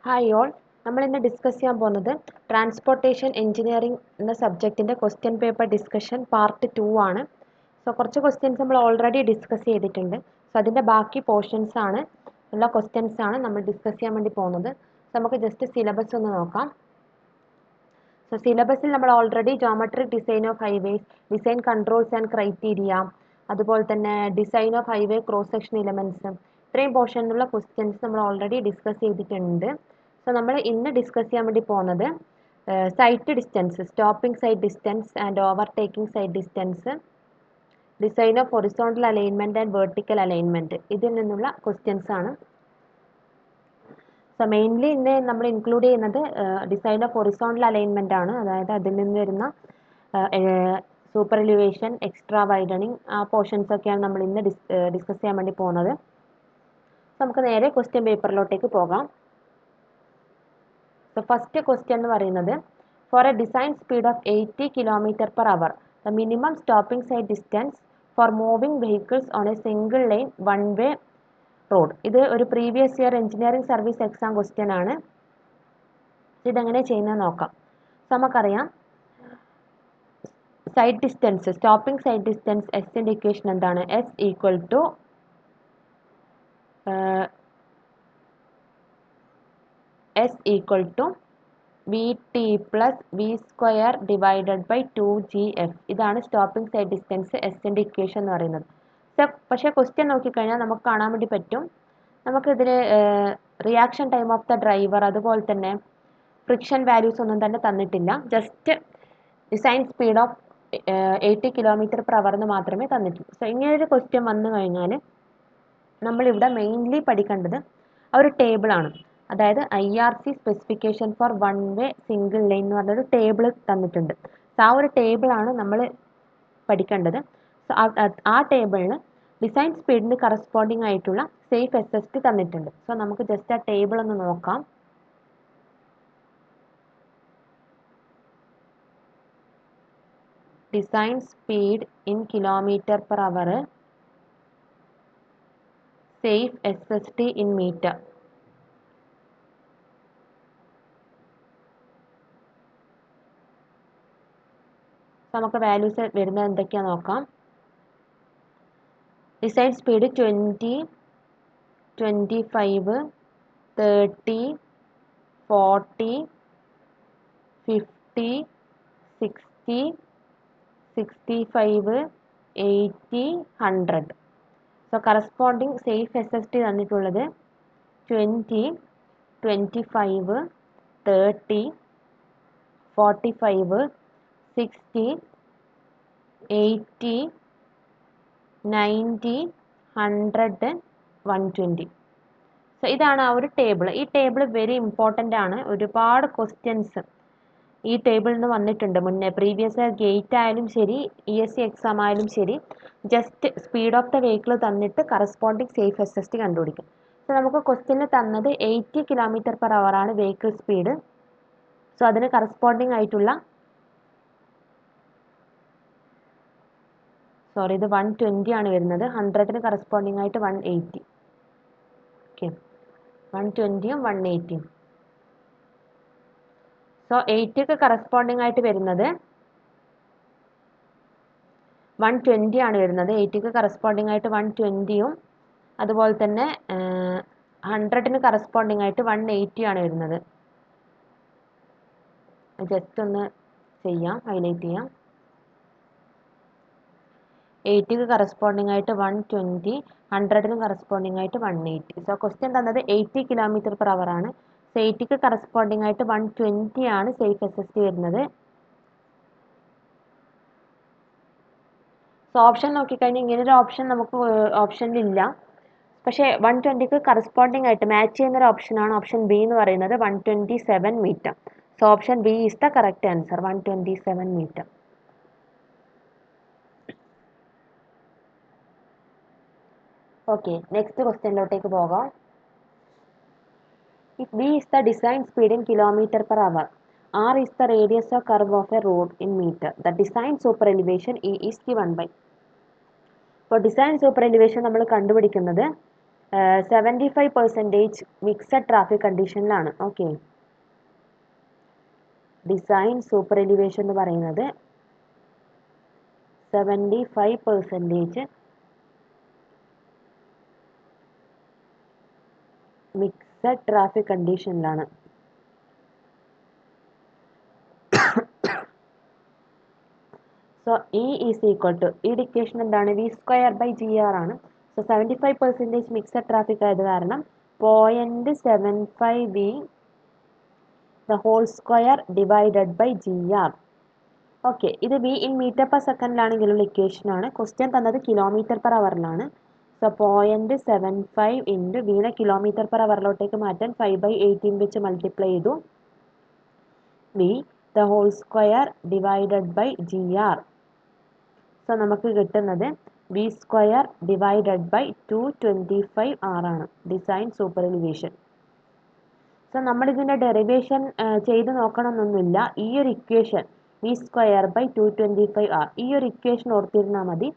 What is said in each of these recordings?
Hi all, നമ്മൾ ഇന്ന് ഡിസ്കസ് ചെയ്യാൻ പോകുന്നത് ട്രാൻസ്പോർട്ടേഷൻ എഞ്ചിനീയറിംഗ് എന്ന സബ്ജക്റ്റിൻ്റെ ക്വസ്റ്റ്യൻ പേപ്പർ ഡിസ്കഷൻ പാർട്ട് 2 ആണ്. സോ കുറച്ച് ക്വസ്റ്റ്യൻസ് നമ്മൾ ഓൾറെഡി ഡിസ്കസ് ചെയ്തിട്ടുണ്ട്. സോ അതിൻ്റെ ബാക്കി പോർഷൻസ് ആണ് ഉള്ള ക്വസ്റ്റ്യൻസ് ആണ് നമ്മൾ ഡിസ്കസ് ചെയ്യാൻ വേണ്ടി പോകുന്നത്. സോ നമുക്ക് ജസ്റ്റ് സിലബസ് ഒന്ന് നോക്കാം. സോ സിലബസിൽ നമ്മൾ already geometric design of highways, design controls and criteria, അതുപോലെ തന്നെ design of highway cross section elements, ഇത്രയും പോർഷനിലുള്ള ക്വസ്റ്റ്യൻസ് നമ്മൾ ഓൾറെഡി ഡിസ്കസ് ചെയ്തിട്ടുണ്ട്. സോ നമ്മൾ ഇന്ന് ഡിസ്കസ് ചെയ്യാൻ വേണ്ടി പോകുന്നത് sight distance, stopping sight distance and overtaking sight distance, design of horizontal alignment and vertical alignment, ഇതിൽ നിന്നുള്ള ക്വസ്റ്റ്യൻസ് ആണ്. സോ മെയിൻലി ഇന്ന് നമ്മൾ ഇൻക്ലൂഡ് ചെയ്യുന്നത് ഡിസൈൻ ഓഫ് ഹൊറിസോണ്ടൽ അലൈൻമെൻറ്റ് ആണ്. അതായത് അതിൽ നിന്ന് വരുന്ന സൂപ്പർ എലിവേഷൻ, എക്സ്ട്രാ വൈഡനിങ്, ആ പോർഷൻസ് ഒക്കെയാണ് നമ്മൾ ഇന്ന് ഡിസ്കസ് ചെയ്യാൻ വേണ്ടി പോകുന്നത്. നമുക്ക് നേരെ ക്വസ്റ്റ്യൻ പേപ്പറിലോട്ടേക്ക് പോകാം. സോ ഫസ്റ്റ് ക്വസ്റ്റ്യൻ എന്ന് പറയുന്നത്, for a design speed of 80 km/h, the minimum stopping sight distance for moving vehicles on a single lane one way road. ഇത് ഒരു previous year engineering service exam question ആണ്. ഇതെങ്ങനെ ചെയ്യുന്നത് നോക്കാം. So നമുക്കറിയാം sight distance, stopping sight distance എസിൻ്റെ equation എന്താണ്? S equal to V T plus V square divided by 2GF. ഇതാണ് സ്റ്റോപ്പിംഗ് സൈറ്റ് ഡിസ്റ്റൻസ് എസിൻ്റെ ഇക്വേഷൻ എന്ന് പറയുന്നത്. പക്ഷേ ക്വസ്റ്റ്യൻ നോക്കിക്കഴിഞ്ഞാൽ നമുക്ക് കാണാൻ വേണ്ടി പറ്റും, നമുക്കിതിൽ reaction time of the driver, അതുപോലെ തന്നെ ഫ്രിക്ഷൻ വാല്യൂസ് ഒന്നും തന്നെ തന്നിട്ടില്ല. Just design speed of 80 km/h എന്ന് മാത്രമേ തന്നിട്ടുള്ളൂ. സോ ഇങ്ങനൊരു ക്വസ്റ്റ്യൻ വന്നു കഴിഞ്ഞാൽ നമ്മളിവിടെ മെയിൻലി പഠിക്കേണ്ടത് ആ ഒരു ടേബിളാണ്. അതായത് IRC specification for one way single line എന്ന് പറഞ്ഞൊരു ടേബിൾ തന്നിട്ടുണ്ട്. സോ ആ ഒരു ടേബിളാണ് നമ്മൾ പഠിക്കേണ്ടത്. സോ ആ ടേബിളിന് ഡിസൈൻ സ്പീഡിന് കറസ്പോണ്ടിങ് ആയിട്ടുള്ള സേഫ് SST തന്നിട്ടുണ്ട്. സോ നമുക്ക് ജസ്റ്റ് ആ ടേബിൾ ഒന്ന് നോക്കാം. Design speed in km/h, safe SST in metre. നമുക്ക് വാല്യൂസ് വരുന്നത് എന്തൊക്കെയാണെന്ന് നോക്കാം. Design speed 20, 25, 30, 40, 50, 60, 65, 80, 100. So corresponding safe SST തന്നിട്ടുള്ളത് 20, 25, 30, 45, 60, 80, 90, 100, 120. സോ ഇതാണ് ആ ഒരു ടേബിൾ. ഈ ടേബിൾ വെരി ഇമ്പോർട്ടൻ്റ് ആണ്. ഒരുപാട് ക്വസ്റ്റ്യൻസ് ഈ ടേബിളിൽ നിന്ന് വന്നിട്ടുണ്ട് മുന്നേ. പ്രീവിയസ് ഗേറ്റ് ആയാലും ശരി, ESC എക്സാം ആയാലും ശരി, just speed of the vehicle തന്നിട്ട് കറസ്പോണ്ടിങ് സേഫ് SST കണ്ടുപിടിക്കും. സോ നമുക്ക് ക്വസ്റ്റ്യനിൽ തന്നത് 80 km/h ആണ് വെഹിക്കിൾ സ്പീഡ്. സോ അതിന് കറസ്പോണ്ടിങ് ആയിട്ടുള്ള, സോറി ഇത് 120 ആണ് വരുന്നത്. 100ന് കറസ്പോണ്ടിങ് ആയിട്ട് 180. ഓക്കെ, 120ഉം 180ഉം. സോ 80ക്ക് കറസ്പോണ്ടിങ് ആയിട്ട് വരുന്നത് 120 ആണ് വരുന്നത്. 80ക്ക് കറസ്പോണ്ടിങ് ആയിട്ട് 120ഉം, അതുപോലെ തന്നെ 100ന് കറസ്പോണ്ടിങ് ആയിട്ട് 180 ആണ് വരുന്നത്. ജസ്റ്റ് ഒന്ന് ചെയ്യാം, ഹൈലൈറ്റ് ചെയ്യാം. 80ക്ക് കറസ്പോണ്ടിങ് ആയിട്ട് 120, 100ന് കറസ്പോണ്ടിങ് ആയിട്ട് 180. സോ ക്വസ്റ്റ്യൻ തന്നത് 80 km/h ആണ്. സോ 80ക്ക് കറസ്പോണ്ടിങ് ആയിട്ട് 120 ആണ് സേഫ് SST വരുന്നത്. സോ ഓപ്ഷൻ നോക്കിക്കഴിഞ്ഞാൽ ഇങ്ങനൊരു ഓപ്ഷൻ നമുക്ക് ഓപ്ഷനിലില്ല. പക്ഷേ 120ക്ക് കറസ്പോണ്ടിങ് ആയിട്ട് മാച്ച് ചെയ്യുന്നൊരു ഓപ്ഷനാണ് ഓപ്ഷൻ ബി എന്ന് പറയുന്നത്, 127 metre. So option B is the correct answer, 127 metre. Okay, next ക്വസ്റ്റ്യനിലോട്ടേക്ക് പോകാം. If V is the design speed in km/h, R is the radius of curve of a road in meter, the design super elevation E is given by. ഇപ്പോൾ design super elevation നമ്മൾ കണ്ടുപിടിക്കുന്നത് 75% mixed traffic കണ്ടീഷനിലാണ്. Okay, design super elevation എന്ന് പറയുന്നത് 75% mixed traffic കണ്ടീഷനിലാണ്. So E is equal to, ഈ ഡിക്കേഷൻ എന്താണ്, V²/GR ആണ്. സോ 75% മിക്സഡ് ട്രാഫിക് ആയത് കാരണം 0.75V the whole square divided by GR. Okay, ഇത് V in meter per secondലാണെങ്കിലുള്ള ഇക്വേഷനാണ്. Question തന്നത് kilometre per അവറിലാണ്. So 0.75 into വീനെ kilometre per അവറിലോട്ടേക്ക് മാറ്റാൻ 5/18 വെച്ച് മൾട്ടിപ്ലൈ ചെയ്തു. V the whole square divided by GR. So നമുക്ക് കിട്ടുന്നത് V² divided by 225R ആണ് design super elevation. So നമ്മളിതിൻ്റെ derivation ചെയ്ത് നോക്കണമെന്നൊന്നുമില്ല. ഈ ഒരു ഇക്വേഷൻ V² 225R, ഈ ഒരു ഇക്വേഷൻ ഓർത്തിരുന്നാൽ മതി.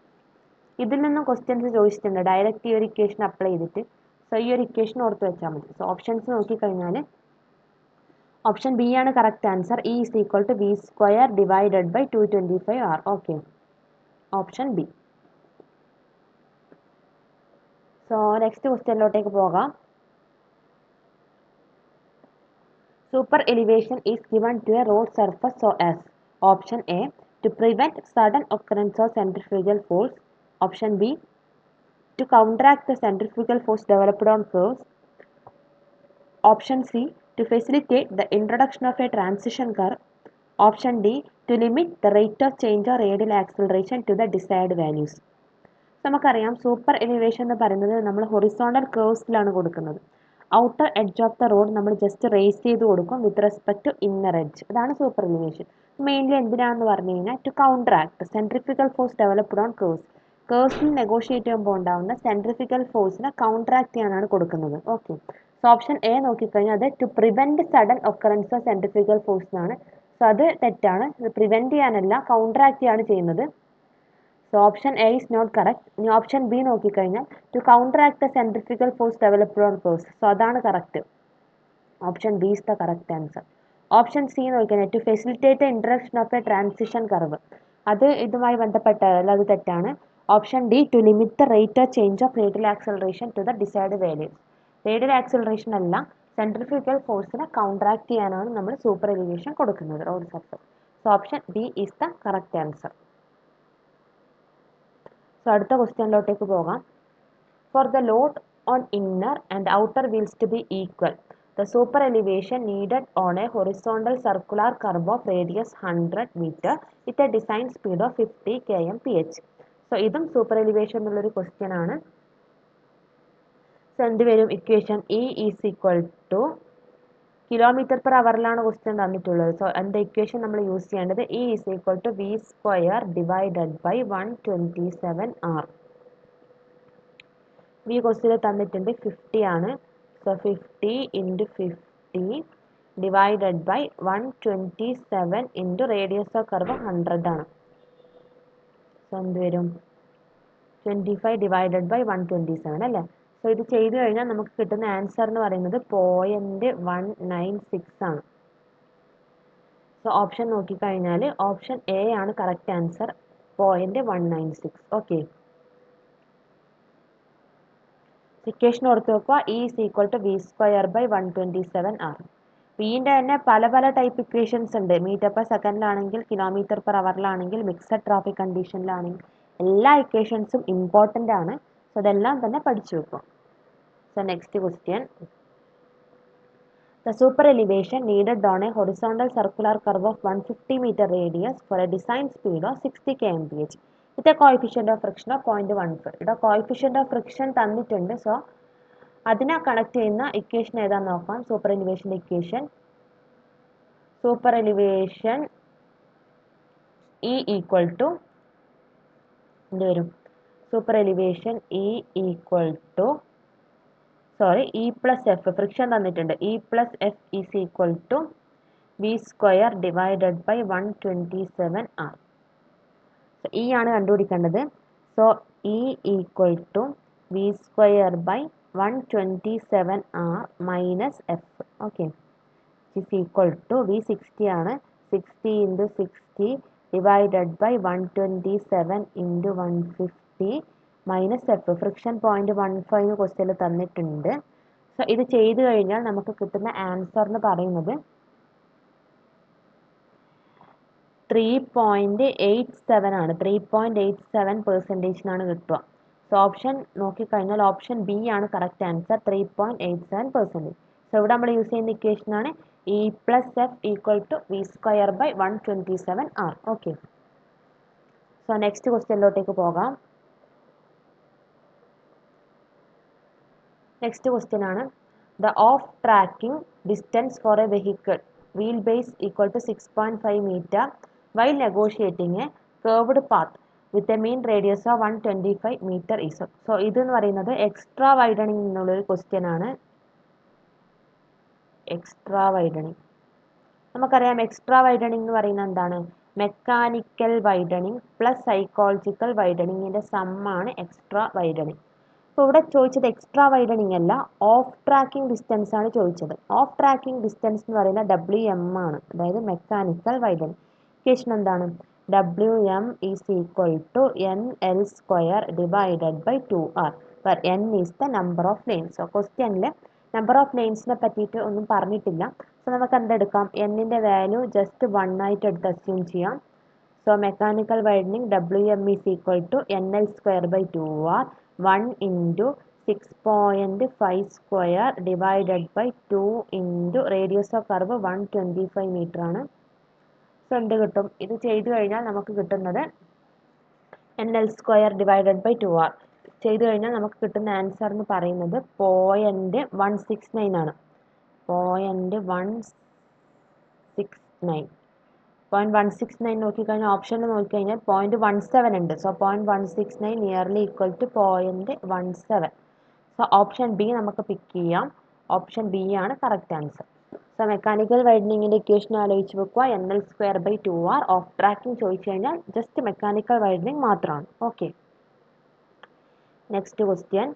ഇതിൽ നിന്നും ക്വസ്റ്റ്യൻസ് ചോദിച്ചിട്ടുണ്ട് ഡയറക്റ്റ് ഈ ഒരു ഇക്വേഷൻ അപ്ലൈ ചെയ്തിട്ട്. സോ ഈ ഒരു ഇക്വേഷൻ ഓർത്ത് വെച്ചാൽ മതി. സോ ഓപ്ഷൻസ് നോക്കിക്കഴിഞ്ഞാൽ ഓപ്ഷൻ ബി ആണ് correct answer. E is equal to V² divided by 225R. Okay, option B. So next ക്വസ്റ്റ്യനിലോട്ടേക്ക് പോകാം. Super elevation is given to a road surface so as option A to prevent sudden occurrence of centrifugal force, option B to counteract the centrifugal force developed on curves, option C to facilitate the introduction of a transition curve, option D to limit the rate of change or radial acceleration to the desired values. നമുക്കറിയാം സൂപ്പർ elevation എന്ന് പറയുന്നത് നമ്മൾ horizontal കേഴ്സിലാണ് കൊടുക്കുന്നത്. Outer edge of the road നമ്മൾ just raise ചെയ്ത് കൊടുക്കും with respect to inner edge. അതാണ് സൂപ്പർ എലിവേഷൻ. മെയിൻലി എന്തിനാണെന്ന് പറഞ്ഞു കഴിഞ്ഞാൽ to counteract centrifugal force developed on curves. കേഴ്സിൽ നെഗോഷിയേറ്റ് ചെയ്യുമ്പോൾ ഉണ്ടാകുന്ന സെൻട്രിഫിക്കൽ ഫോഴ്സിനെ കൗണ്ടറാക്ട് ചെയ്യാനാണ് കൊടുക്കുന്നത്. ഓക്കെ, സോ ഓപ്ഷൻ എ നോക്കിക്കഴിഞ്ഞാൽ അത് to prevent sudden occurrence of centrifugal force എന്നാണ്. സോ അത് തെറ്റാണ്. ഇത് പ്രിവെൻറ്റ് ചെയ്യാനല്ല, കൗണ്ടറാക്ട് ചെയ്യാണ് ചെയ്യുന്നത്. So option A is not correct. ഇനി ഓപ്ഷൻ ബി നോക്കിക്കഴിഞ്ഞാൽ to counteract the centrifugal force developed on curves. So അതാണ് correct. Option B is the correct answer. Option C നോക്കിക്കഴിഞ്ഞാൽ to facilitate the introduction of a transition curve. അത് ഇതുമായി ബന്ധപ്പെട്ടതല്ല, അത് തെറ്റാണ്. Option D to limit the rate of change of radial acceleration to the desired values. Radial acceleration അല്ല, സെൻട്രിഫിക്കൽ ഫോഴ്സിനെ counteract ചെയ്യാനാണ് നമ്മൾ സൂപ്പർ എലിവേഷൻ കൊടുക്കുന്നത് road surface. So option B is the correct answer. So അടുത്ത ക്വസ്റ്റ്യനിലോട്ടേക്ക് പോകാം. For the load on inner and outer wheels to be equal, the super elevation needed on a horizontal circular curve of radius 100 metre with a design speed of 50 km/h. So ഇതും super elevation എന്നുള്ളൊരു question ആണ്. So എന്ത് വരും, equation E is equal to kilometre per അവറിലാണ് question തന്നിട്ടുള്ളത്. So എന്താ equation നമ്മൾ use ചെയ്യേണ്ടത്, E is equal to V² divided by 127R. V question തന്നിട്ടുണ്ട് 50 ആണ്. So 50 into 50 divided by 127 into radius of curve 100 ആണ്. സോ എന്ത് വരും, 25 ഡിവൈഡഡ് ബൈ 127 അല്ലേ. സോ ഇത് ചെയ്ത് കഴിഞ്ഞാൽ നമുക്ക് കിട്ടുന്ന ആൻസർ എന്ന് പറയുന്നത് 0.196 ആണ്. സോ ഓപ്ഷൻ നോക്കിക്കഴിഞ്ഞാൽ ഓപ്ഷൻ എ ആണ് കറക്റ്റ് ആൻസർ, 0.196. ഓക്കെ, ഇക്വേഷൻ ഓർത്ത് വെക്കുക. E is equal to V² by 127R. വിൻ്റെ തന്നെ പല പല ടൈപ്പ് ഇക്വേഷൻസ് ഉണ്ട്. മീറ്റർ പെർ സെക്കൻഡിലാണെങ്കിൽ, കിലോമീറ്റർ പെർ അവറിലാണെങ്കിൽ, മിക്സഡ് ട്രാഫിക് കണ്ടീഷനിലാണെങ്കിൽ, എല്ലാ ഇക്വേഷൻസും ഇമ്പോർട്ടൻ്റ് ആണ്. സോ അതെല്ലാം തന്നെ പഠിച്ചു വെക്കുക. So next question. The super elevation needed on a horizontal circular curve of 150 meter radius for a design speed of 60 km/h with a coefficient of friction of 0.15. ഇവിടെ coefficient of friction തന്നിട്ടുണ്ട്. So അതിനെ connect ചെയ്യുന്ന equation ഏതാന്ന് നോക്കാം. Super എലിവേഷൻ്റെ equation, super elevation E equal to എന്ത് വരും, super elevation E equal to E plus F, friction തന്നിട്ടുണ്ട്. E plus F is equal to V² divided by 127R. So E ആണ് കണ്ടുപിടിക്കേണ്ടത്. So E equal to V² by 127R minus F. Okay, is equal to V60 ആണ് 60 into 60 divided by 127 into 150 minus F. Friction point 15 ക്വസ്റ്റ്യനിൽ തന്നിട്ടുണ്ട്. So ഇത് ചെയ്തു കഴിഞ്ഞാൽ നമുക്ക് കിട്ടുന്ന ആൻസർ എന്ന് പറയുന്നത് 3.87 ആണ്. 3.87% കിട്ടുക. സോ ഓപ്ഷൻ നോക്കിക്കഴിഞ്ഞാൽ ഓപ്ഷൻ ബി ആണ് കറക്റ്റ് ആൻസർ, 3.87%. സോ ഇവിടെ നമ്മൾ യൂസ് ചെയ്യുന്ന ഇക്വേഷൻ ആണ് E plus F equal to V square by 127R. Okay, so next ക്വസ്റ്റ്യനിലോട്ടേക്ക് പോകാം. നെക്സ്റ്റ് ക്വസ്റ്റ്യൻ ആണ് the off tracking distance for a vehicle wheel base equal to 6.5 metre while negotiating a curved path with a mean radius of 125 meter is. So ഇതെന്ന് പറയുന്നത് extra widening എന്നുള്ളൊരു question ആണ്. Extra widening നമുക്കറിയാം. Extra widening എന്ന് പറയുന്നത് എന്താണ്? Mechanical widening plus psychological വൈഡനിങ്ങിന്റെ സമ്മാണ് എക്സ്ട്രാ വൈഡനിങ്. അപ്പോൾ ഇവിടെ ചോദിച്ചത് എക്സ്ട്രാ വൈഡനിങ് അല്ല, ഓഫ് ട്രാക്കിംഗ് ഡിസ്റ്റൻസ് ആണ് ചോദിച്ചത്. ഓഫ് ട്രാക്കിംഗ് ഡിസ്റ്റൻസ് എന്ന് പറയുന്നത് WM ആണ്, അതായത് മെക്കാനിക്കൽ വൈഡനിങ്. ഇക്വേഷൻ എന്താണ്? WM is equal to NL square divided by 2R, where N is the number of lanes. So ക്വസ്റ്റ്യനിൽ നമ്പർ ഓഫ് ലെയിൻസിനെ പറ്റിയിട്ട് ഒന്നും പറഞ്ഞിട്ടില്ല. സോ നമുക്ക് എന്തെടുക്കാം? എന്നിൻ്റെ വാല്യൂ ജസ്റ്റ് 1 ആയിട്ട് എടുത്ത് അസ്യൂം ചെയ്യാം. So mechanical widening WM is equal to NL square by 2R 1 into 6.5 square divided by 2 into radius of curve 125 meter ആണ്. സോ എന്ത് കിട്ടും? ഇത് ചെയ്തു കഴിഞ്ഞാൽ നമുക്ക് കിട്ടുന്നത് NL square divided by 2R. ചെയ്തു കഴിഞ്ഞാൽ നമുക്ക് കിട്ടുന്ന ആൻസർ എന്ന് പറയുന്നത് 0.169 ആണ്. 0.169 നോക്കിക്കഴിഞ്ഞാൽ ഓപ്ഷനിൽ നോക്കിക്കഴിഞ്ഞാൽ 0.17 ഉണ്ട്. So 0.169 nearly equal to 0.17. So option B നമുക്ക് പിക്ക് ചെയ്യാം. ഓപ്ഷൻ ബി ആണ് കറക്റ്റ് ആൻസർ. സോ മെക്കാനിക്കൽ വൈഡനിങ്ങിൻ്റെ ഇക്വേഷൻ ആലോചിച്ച് വെക്കുക. NL square by 2R. Off tracking ചോദിച്ചു കഴിഞ്ഞാൽ ജസ്റ്റ് മെക്കാനിക്കൽ വൈഡനിങ് മാത്രമാണ്. Okay, next question.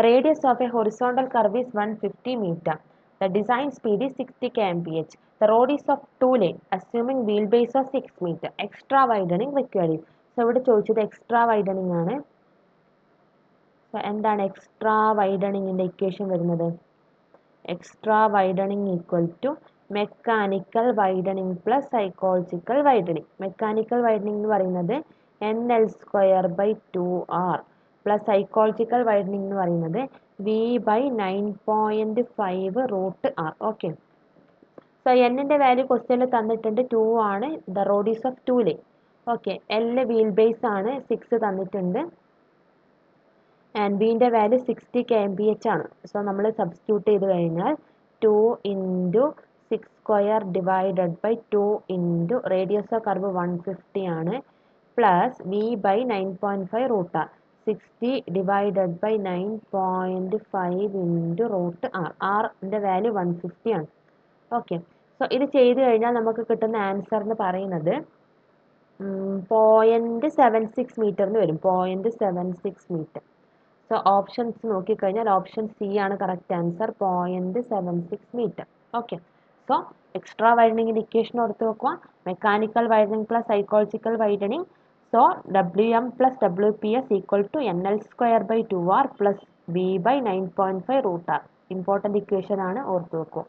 Radius of a horizontal curve is 150 meter. The design speed is 60 kmph. The road is of 2 lane, assuming wheelbase of 6 meter. Extra widening required. So ഇവിടെ ചോദിച്ചത് extra widening ആണ്. So എന്താണ് extra വൈഡനിങ്ങിൻ്റെ equation വരുന്നത്? Extra widening equal to mechanical widening plus psychological widening. Mechanical widening എന്ന് പറയുന്നത് NL square by 2R plus psychological widening എന്ന് പറയുന്നത് V by 9.5 root R. Okay, so എന്നിൻ്റെ വാല്യൂ ക്വസ്റ്റ്യനിൽ തന്നിട്ടുണ്ട് 2 ആണ്. The road is of 2 lane. Okay, L wheel base ആണ് 6 തന്നിട്ടുണ്ട്. ആൻഡ് ബിൻ്റെ വാല്യൂ 60 kmph ആണ്. സോ നമ്മൾ സബ്സ്റ്റിറ്റ്യൂട്ട് ചെയ്ത് കഴിഞ്ഞാൽ 2 into 6 square divided by 2 into radius of curve 150 ആണ് plus V by 9.5 root R. 60 divided by 9.5 into root R. Rൻ്റെ value 150 ആണ്. ഓക്കെ, സോ ഇത് ചെയ്ത് കഴിഞ്ഞാൽ നമുക്ക് കിട്ടുന്ന ആൻസർ എന്ന് പറയുന്നത് 0.76 മീറ്റർ എന്ന് വരും. 0.76 മീറ്റർ. സോ ഓപ്ഷൻസ് നോക്കിക്കഴിഞ്ഞാൽ ഓപ്ഷൻ സി ആണ് correct answer, 0.76 metre. Okay, so extra വൈഡനിങ്ങിൻ്റെ ഇക്വേഷൻ ഓർത്ത് വെക്കുക. Mechanical widening plus psychological widening. So WM plus WPS equal to NL square by 2R plus V by 9.5 root R. Important equation ആണ്, ഓർത്ത് വെക്കുക.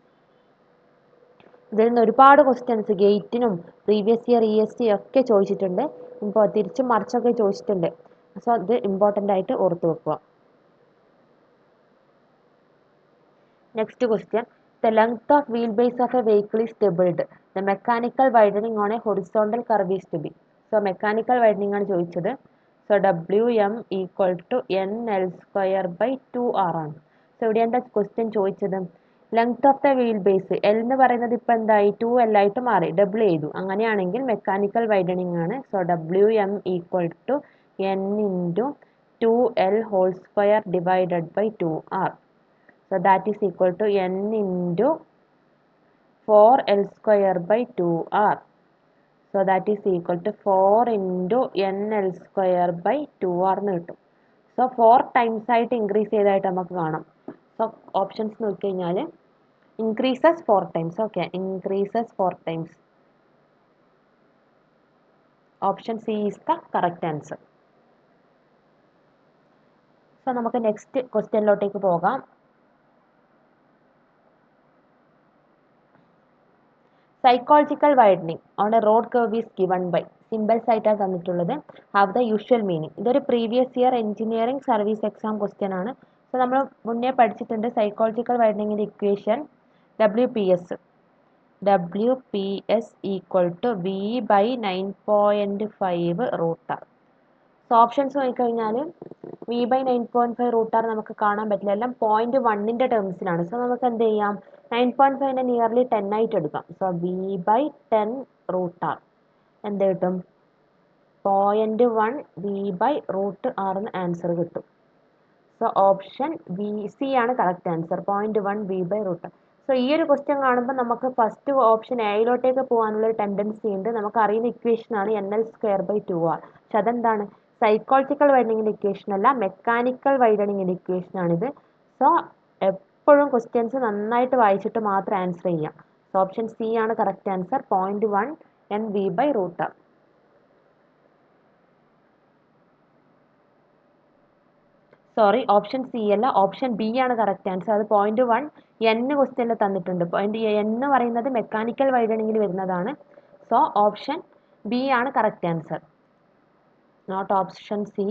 ഇതിൽ നിന്ന് ഒരുപാട് ക്വസ്റ്റ്യൻസ് ഗേറ്റിനും പ്രീവിയസ് ഇയർ EST ഒക്കെ ചോദിച്ചിട്ടുണ്ട്. ഇപ്പോൾ തിരിച്ചും മറിച്ചൊക്കെ ചോദിച്ചിട്ടുണ്ട്. സോ ഇത് ഇമ്പോർട്ടൻ്റ് ആയിട്ട് ഓർത്ത് വെക്കുക. Next question. The length of wheelbase of a vehicle is doubled. The mechanical widening on a horizontal curve is to be. So mechanical widening ആണ് ചോദിച്ചത്. So WM equal to NL square by 2R ആണ്. So ഇവിടെ എന്താ question ചോദിച്ചത്? Length of the wheel base L എന്ന് പറയുന്നത് ഇപ്പോൾ എന്തായി? 2L ആയിട്ട് മാറി, ഡബിൾ ചെയ്തു. അങ്ങനെയാണെങ്കിൽ മെക്കാനിക്കൽ വൈഡനിങ് ആണ്. So WM equal to N into 2L whole square divided by 2R. So that is equal to N into 4L square by 2R. So that is equal to 4 into NL square by 2R എന്ന് കിട്ടും. So 4 times ആയിട്ട് increase ചെയ്തതായിട്ട് നമുക്ക് കാണാം. So options നോക്കിക്കഴിഞ്ഞാൽ increases 4 times. Okay, increases 4 times. Option C is the correct answer. So നമുക്ക് next ക്വസ്റ്റ്യനിലോട്ടേക്ക് പോകാം. Psychological widening on a road curve is given by. Symbols ആയിട്ടാണ് തന്നിട്ടുള്ളത്. Have the usual meaning. ഇതൊരു previous year engineering service exam question ആണ്. So നമ്മൾ മുന്നേ പഠിച്ചിട്ടുണ്ട് സൈക്കോളജിക്കൽ വൈഡനിങ്ങിൻ്റെ equation WPS equal to V/9.5 root R. So options നോക്കിക്കഴിഞ്ഞാൽ V/9.5 root R നമുക്ക് കാണാൻ പറ്റില്ല, എല്ലാം 0.1ൻ്റെ ടേംസിലാണ്. സോ നമുക്ക് എന്ത് ചെയ്യാം, 9.5നെ നിയർലി 10 ആയിട്ട് എടുക്കാം. സോ V/10 റൂട്ട് ആർ എന്ത് കിട്ടും, 0.1 V/√R എന്ന് ആൻസർ കിട്ടും. സോ ഓപ്ഷൻ സി ആണ് കറക്റ്റ് ആൻസർ, 0.1 V/√R. സോ ഈ ഒരു ക്വസ്റ്റ്യൻ കാണുമ്പോൾ നമുക്ക് ഫസ്റ്റ് ഓപ്ഷൻ എയിലോട്ടേക്ക് പോകാനുള്ള ഒരു ടെൻഡൻസി ഉണ്ട്. നമുക്ക് അറിയുന്ന ഇക്വേഷൻ ആണ് NL²/2R. പക്ഷെ അതെന്താണ്, സൈക്കോളജിക്കൽ വൈഡനിങ്ങിൻ്റെ ഇക്വേഷൻ അല്ല, മെക്കാനിക്കൽ വൈഡനിങ്ങിൻ്റെ ഇക്വേഷൻ ആണിത്. സോ എപ്പോഴും ക്വസ്റ്റ്യൻസ് നന്നായിട്ട് വായിച്ചിട്ട് മാത്രം ആൻസർ ചെയ്യാം. സോ ഓപ്ഷൻ സി ആണ് correct answer, 0.1 NV/√R. Sorry, option C അല്ല, ഓപ്ഷൻ ബി ആണ് കറക്റ്റ് ആൻസർ. അത് 0.1 N ക്വസ്റ്റ്യനിൽ തന്നിട്ടുണ്ട്. N എന്ന് പറയുന്നത് മെക്കാനിക്കൽ വൈഡനിങ്ങിൽ വരുന്നതാണ്. സോ ഓപ്ഷൻ ബി ആണ് correct answer, not option C.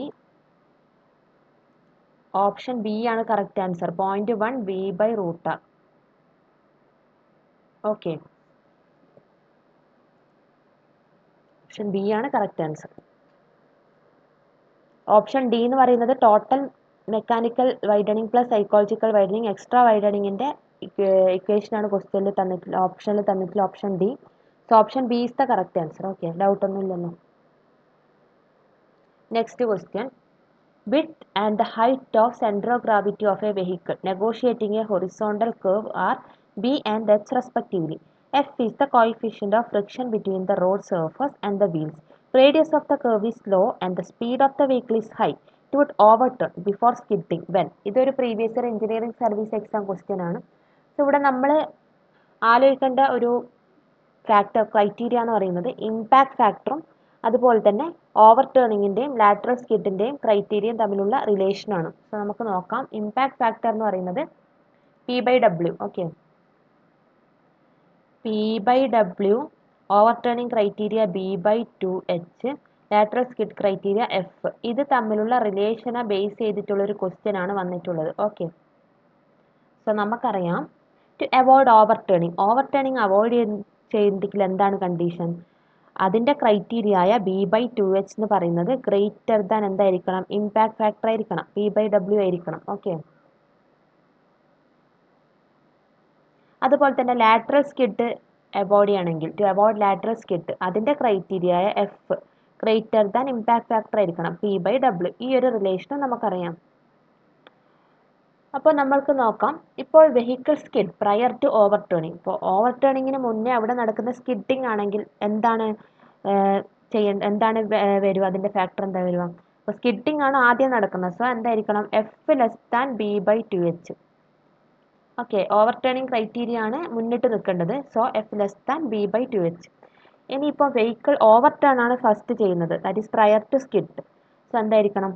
Option B ആണ് correct answer, 0.1 V/√R. Okay, option B ആണ് കറക്റ്റ് ആൻസർ. ഓപ്ഷൻ ഡി എന്ന് പറയുന്നത് total mechanical widening plus psychological widening extra വൈഡനിങ്ങിൻ്റെ ഇക്വേഷനാണ് ക്വസ്റ്റ്യനിൽ തന്നിട്ടുള്ള, ഓപ്ഷനിൽ തന്നിട്ടുള്ള option D. So option B is the correct answer. Okay, doubt ഒന്നും ഇല്ലല്ലോ. Next question, width and the height of center of gravity of a vehicle negotiating a horizontal curve are B and H respectively. F is the coefficient of friction between the road surface and the wheels. Radius of the curve is low and the speed of the vehicle is high. It would overturn before skidding when. ഇതൊരു previous year engineering service exam question ആണ്. So ഇവിടെ നമ്മൾ ആലോചിക്കേണ്ട ഒരു criteria എന്ന് പറയുന്നത് impact ഫാക്ടറും അതുപോലെ തന്നെ ഓവർ ടേണിങ്ങിൻ്റെയും ലാറ്ററൽ സ്കിഡിൻ്റെയും ക്രൈറ്റീരിയയും തമ്മിലുള്ള റിലേഷനാണ്. സോ നമുക്ക് നോക്കാം. ഇമ്പാക്ട് ഫാക്ടർ എന്ന് പറയുന്നത് P/W. Okay, P/W, overturning criteria B/2H, lateral skid criteria F. ഇത് തമ്മിലുള്ള റിലേഷനെ ബേസ് ചെയ്തിട്ടുള്ളൊരു ക്വസ്റ്റ്യൻ ആണ് വന്നിട്ടുള്ളത്. ഓക്കെ, സോ നമുക്കറിയാം to avoid overturning avoid ചെയ്തിട്ടില്ല എന്താണ് കണ്ടീഷൻ, അതിൻ്റെ ക്രൈറ്റീരിയ ആയ B/2H എന്ന് പറയുന്നത് ഗ്രേറ്റർ ദാൻ എന്തായിരിക്കണം, ഇമ്പാക്ട് ഫാക്ടർ ആയിരിക്കണം, P/W ആയിരിക്കണം. ഓക്കെ, അതുപോലെ തന്നെ ലാറ്ററൽ സ്കിഡ് അവോയ്ഡ് ചെയ്യണമെങ്കിൽ ടു അവോയ്ഡ് ലാറ്ററൽ സ്കിഡ് അതിൻ്റെ ക്രൈറ്റീരിയ ആയ F greater than impact factor ആയിരിക്കണം, P/W. ഈ ഒരു റിലേഷനും നമുക്കറിയാം. അപ്പോൾ നമ്മൾക്ക് നോക്കാം, ഇപ്പോൾ vehicle skid prior to overturning. ഇപ്പോൾ ഓവർ ടേണിങ്ങിന് മുന്നേ അവിടെ നടക്കുന്ന സ്കിഡിങ് ആണെങ്കിൽ എന്താണ് വരിക, അതിൻ്റെ ഫാക്ടർ എന്താ വരിക, അപ്പോൾ സ്കിഡിങ് ആണ് ആദ്യം നടക്കുന്നത്. സോ എന്തായിരിക്കണം, F < B/2H. Okay, overturning criteria ആണ് മുന്നിട്ട് നിൽക്കേണ്ടത്. So F < B/2H. ഇനിയിപ്പോൾ വെഹിക്കിൾ ഓവർ ടേൺ ആണ് ഫസ്റ്റ് ചെയ്യുന്നത്, that is prior to skid. So എന്തായിരിക്കണം,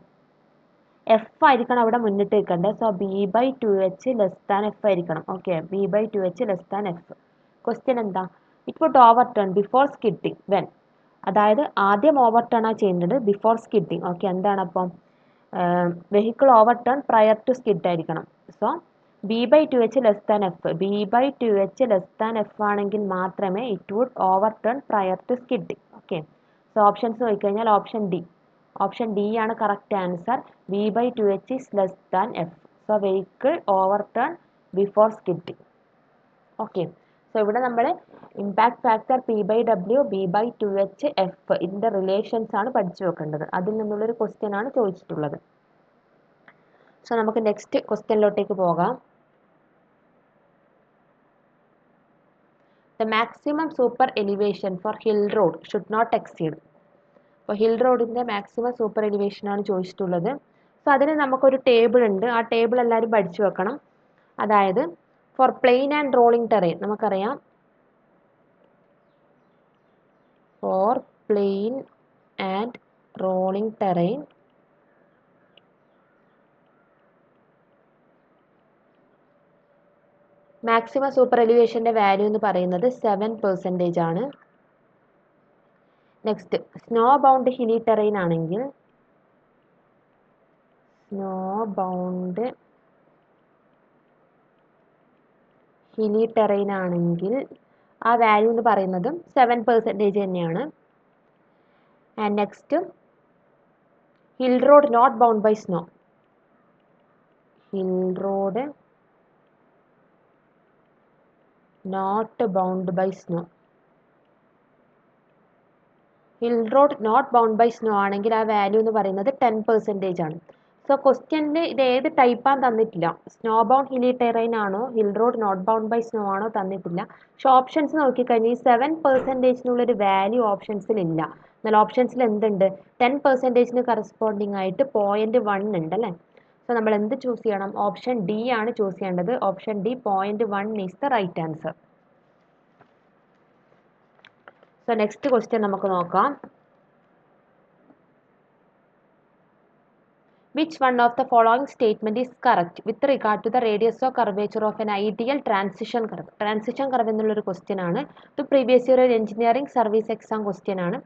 F ആയിരിക്കണം അവിടെ മുന്നിട്ട് നിൽക്കേണ്ടത്. സോ B/2H < F ആയിരിക്കണം. Okay, B/2H < F. ക്വസ്റ്റ്യൻ എന്താ, it would over turn before skidding when. അതായത് ആദ്യം ഓവർ ടേൺ ആ ചെയ്യുന്നത് ബിഫോർ സ്കിഡിങ്. ഓക്കെ, എന്താണ് അപ്പം vehicle over turn prior to skid ആയിരിക്കണം. So B/2H < F. B/2H < F ആണെങ്കിൽ മാത്രമേ it would over turn prior to skidding. Okay, so options നോക്കിക്കഴിഞ്ഞാൽ ഓപ്ഷൻ ഡി ആണ് correct answer, B/2H is < F. So vehicle over turn before skidding. Okay, so ഇവിടെ നമ്മൾ impact factor P/W, B/2H, F ഇതിൻ്റെ relations ആണ് പഠിച്ചു വെക്കേണ്ടത്. അതിൽ നിന്നുള്ളൊരു ക്വസ്റ്റ്യൻ ആണ് ചോദിച്ചിട്ടുള്ളത്. സോ നമുക്ക് നെക്സ്റ്റ് ക്വസ്റ്റ്യനിലോട്ടേക്ക് പോകാം. The maximum super elevation for hill road should not exceed. അപ്പോൾ ഹിൽ റോഡിൻ്റെ മാക്സിമം സൂപ്പർ എലിവേഷൻ ആണ് ചോദിച്ചിട്ടുള്ളത്. സോ അതിന് നമുക്കൊരു ടേബിൾ ഉണ്ട്. ആ ടേബിൾ എല്ലാവരും പഠിച്ചു വെക്കണം. അതായത് for plain and rolling terrain നമുക്കറിയാം, for plain and rolling terrain maximum super എലിവേഷൻ്റെ വാല്യൂ എന്ന് പറയുന്നത് 7% ആണ്. Next snow bound hilly terrain ആണെങ്കിൽ സ്നോ ബൗണ്ട് ഹിലി ടെറൈൻ ആണെങ്കിൽ ആ വാല്യൂ എന്ന് പറയുന്നതും 7% തന്നെയാണ്. And next hill road not bound by snow, hill road not bound by snow, hill road not bound by snow ആണെങ്കിൽ ആ വാല്യൂ എന്ന് പറയുന്നത് 10% ആണ്. സോ ക്വസ്റ്റ്യനിൽ ഇത് ഏത് ടൈപ്പാന്ന് തന്നിട്ടില്ല, സ്നോ ബൗണ്ട് ഹിലി ടെറൈൻ ആണോ hill road not bound by snow ആണോ തന്നിട്ടില്ല. പക്ഷെ ഓപ്ഷൻസ് നോക്കിക്കഴിഞ്ഞാൽ ഈ 7%-നുള്ളൊരു വാല്യൂ ഓപ്ഷൻസിൽ ഇല്ല. എന്നാൽ ഓപ്ഷൻസിൽ എന്തുണ്ട്, 10%-ന് കറസ്പോണ്ടിങ് ആയിട്ട് 0.1 ഉണ്ട് അല്ലേ. സോ നമ്മൾ എന്ത് ചൂസ് ചെയ്യണം, ഓപ്ഷൻ ഡി ആണ് ചൂസ് ചെയ്യേണ്ടത്. Option D 0.1 is the right answer. So next question നമുക്ക് നോക്കാം. Which one of the following statement is correct with regard to the radius of curvature of an ideal transition curve? Transition curve എന്നുള്ളൊരു question ആണ്. ഇത് previous year ഒരു engineering service exam question ആണ്.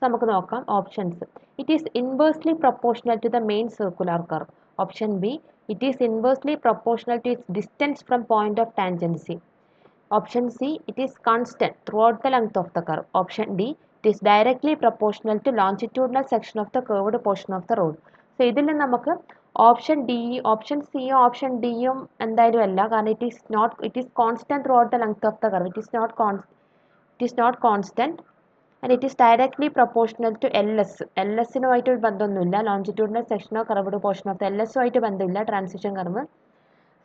നമുക്ക് നോക്കാം options. It is inversely proportional to the main circular curve. Option B, it is inversely proportional to its distance from point of tangency. Option C, it is constant throughout the length of the curve. Option D, it is directly proportional to longitudinal section of the curved portion of the road. So ഇതിൽ നമുക്ക് option D, option സിയും option ഡിയും എന്തായാലും അല്ല, കാരണം it is constant throughout the length of the curve. It is not constant and it is directly proportional to LS. LS-നുമായിട്ട് ഒരു ബന്ധമൊന്നുമില്ല, ലോഞ്ചിറ്റ്യൂഡിനൽ സെക്ഷനോ കർവ്ഡ് പോർഷൻ ഓഫ് ദ LS-ഉമായിട്ട് ബന്ധമില്ല ട്രാൻസിഷൻ കർവ്.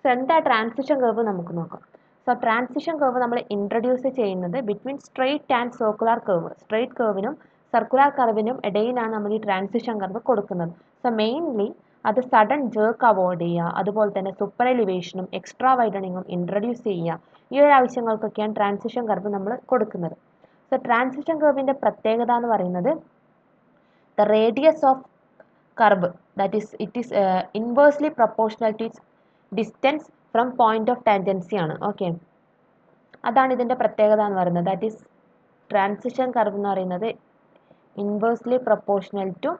സോ എന്താ ട്രാൻസിഷൻ കർവ് നമുക്ക് നോക്കാം. സോ ട്രാൻസിഷൻ കർവ് നമ്മൾ ഇൻട്രൊഡ്യൂസ് ചെയ്യുന്നത് between straight and circular curve, straight കർവിനും സർക്കുലർ കർവിനും ഇടയിലാണ് നമ്മൾ ഈ ട്രാൻസിഷൻ കർവ് കൊടുക്കുന്നത്. സോ മെയിൻലി അത് സഡൻ ജേർക്ക് അവോയ്ഡ് ചെയ്യുക, അതുപോലെ തന്നെ സൂപ്പർ എലിവേഷനും എക്സ്ട്രാ വൈഡനിങ്ങും ഇൻട്രൊഡ്യൂസ് ചെയ്യുക, ഈ ഒരു ആവശ്യങ്ങൾക്കൊക്കെയാണ് ട്രാൻസിഷൻ കർവ് നമ്മൾ കൊടുക്കുന്നത്. സോ ട്രാൻസിഷൻ കർവിൻ്റെ പ്രത്യേകത എന്ന് പറയുന്നത് the radius of curve that is it is inversely proportional to its distance from point of tangency ആണ്. ഓക്കെ, അതാണ് ഇതിൻ്റെ പ്രത്യേകത എന്ന് പറയുന്നത്. ദാറ്റ് ഈസ് ട്രാൻസിഷൻ കർവ് എന്ന് പറയുന്നത് inversely proportional to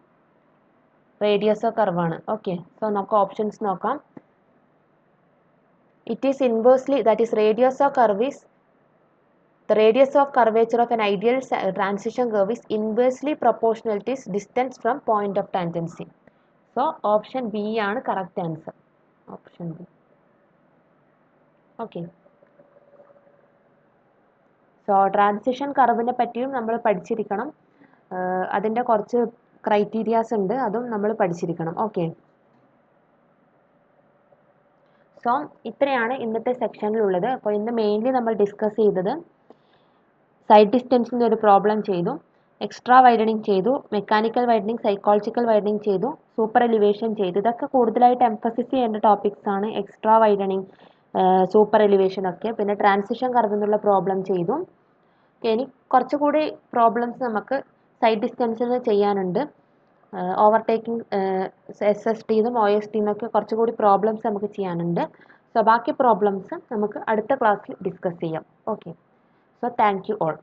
radius of curve ആണ്. ഓക്കെ, സോ നമുക്ക് ഓപ്ഷൻസ് നോക്കാം. It is inversely, that is radius of curve is the radius of curvature of an ideal transition curve is inversely proportional to its distance from point of tangency. So option B ആണ് correct answer. Option B. Okay. So transition curve നെ പറ്റിയും നമ്മൾ പഠിച്ചിരിക്കണം. അതിൻ്റെ കുറച്ച് criterias ഉണ്ട്, അതും നമ്മൾ പഠിച്ചിരിക്കണം. ഓക്കെ, സോ ഇത്രയാണ് ഇന്നത്തെ സെക്ഷനിലുള്ളത്. അപ്പോൾ ഇന്ന് മെയിൻലി നമ്മൾ ഡിസ്കസ് ചെയ്തത് സൈഡ് ഡിസ്റ്റൻസിൻ്റെ ഒരു പ്രോബ്ലം ചെയ്തു, എക്സ്ട്രാ വൈഡനിങ് ചെയ്തു, മെക്കാനിക്കൽ വൈഡനിങ്, സൈക്കോളജിക്കൽ വൈഡനിങ് ചെയ്തു, സൂപ്പർ എലിവേഷൻ ചെയ്തു. ഇതൊക്കെ കൂടുതലായിട്ട് എംഫസിസ് ചെയ്യേണ്ട ടോപ്പിക്സ് ആണ്. എക്സ്ട്രാ വൈഡനിങ്, സൂപ്പർ എലിവേഷൻ ഒക്കെ. പിന്നെ ട്രാൻസിഷൻ കർവ് എന്നുള്ള പ്രോബ്ലം ചെയ്തു. ഇനി കുറച്ചുകൂടി പ്രോബ്ലംസ് നമുക്ക് സൈഡ് ഡിസ്റ്റൻസിന് ചെയ്യാനുണ്ട്. ഓവർടേക്കിംഗ്, SSTന്നും OSTന്നൊക്കെ കുറച്ചുകൂടി പ്രോബ്ലംസ് നമുക്ക് ചെയ്യാനുണ്ട്. സോ ബാക്കി പ്രോബ്ലംസ് നമുക്ക് അടുത്ത ക്ലാസ്സിൽ ഡിസ്കസ് ചെയ്യാം. Okay, so thank you all.